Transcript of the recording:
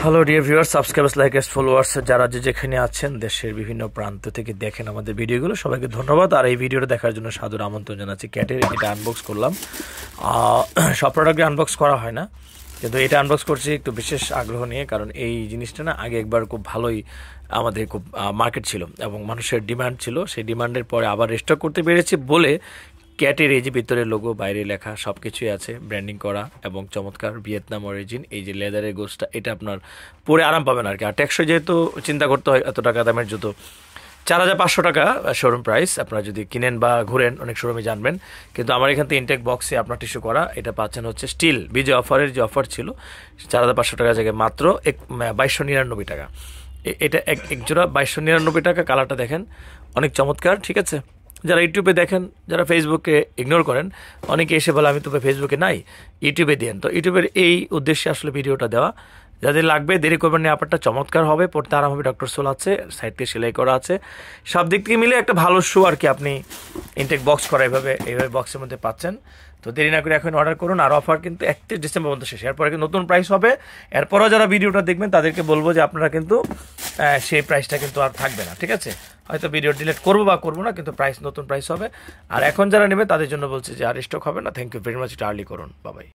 Hello dear viewers, subscribers, likers, followers যারা যেখানে আছেন দেশের বিভিন্ন প্রান্ত থেকে দেখেন আমাদের ভিডিওগুলো, সবাইকে ধন্যবাদ। আর এই ভিডিওটা দেখার জন্য সাদর আমন্ত্রণ জানাচ্ছি। ক্যাটের এটা আনবক্স করলাম। সব প্রোডাক্টে আনবক্স করা হয় না, কিন্তু এটা আনবক্স করছি একটু বিশেষ আগ্রহ নিয়ে, কারণ এই জিনিসটা না আগে একবার খুব ভালোই আমাদের খুব মার্কেট ছিল এবং মানুষের ডিমান্ড ছিল। সেই ডিমান্ডের পরে আবার রিস্টক করতে পেরেছি বলে ক্যাটের এই যে ভিতরে লোগো, বাইরে লেখা সব কিছুই আছে, ব্র্যান্ডিং করা এবং চমৎকার ভিয়েতনাম অরিজিন। এই যে লেদারের গোসটা, এটা আপনার পরে আরাম পাবেন আর কি। আর টেকসই যেহেতু চিন্তা করতে হয়, এত টাকা দামের জুতো 4,500 টাকা শোরুম প্রাইস। আপনারা যদি কিনেন বা ঘুরেন অনেক শোরুমে জানবেন, কিন্তু আমার এখান থেকে ইনটেক বক্সে আপনার টিস্যু করা এটা পাচ্ছেন হচ্ছে স্টিল বিজয় অফারের যে অফার ছিল 4,500 টাকা জায়গায় মাত্র 2299 টাকা। এটা এক জোড়া 2299 টাকা। কালারটা দেখেন অনেক চমৎকার, ঠিক আছে। যারা ইউটিউবে দেখেন, যারা ফেসবুকে ইগনোর করেন, অনেকে এসে বলে আমি তো ফেসবুকে নাই, ইউটিউবে দেন। তো ইউটিউবের এই উদ্দেশ্যে আসলে ভিডিওটা দেওয়া। যাদের লাগবে দেরি করবেন না, ব্যাপারটা চমৎকার হবে, পড়তে আরাম হবে। ডক্টর সোল আছে, সাইড থেকে সেলাই করা আছে, সব দিক থেকে মিলে একটা ভালো শু আর কি। আপনি ইনটেক বক্স করা এইভাবে বক্সের মধ্যে পাচ্ছেন। তো দেরি না করে এখন অর্ডার করুন। আর অফার কিন্তু 31 ডিসেম্বর পর্যন্ত শেষ, এরপরে কিন্তু নতুন প্রাইস হবে। এরপরও যারা ভিডিওটা দেখবেন তাদেরকে বলবো যে আপনারা কিন্তু সেই প্রাইসটা কিন্তু আর থাকবে না, ঠিক আছে। হয়তো ভিডিও ডিলিট করবো বা করবো না, কিন্তু প্রাইস নতুন প্রাইস হবে। আর এখন যারা নেবে তাদের জন্য বলছে যে আর স্টক হবে না। থ্যাংক ইউ ভেরি মাচ, এটা আর্লি করুন। বাবাই।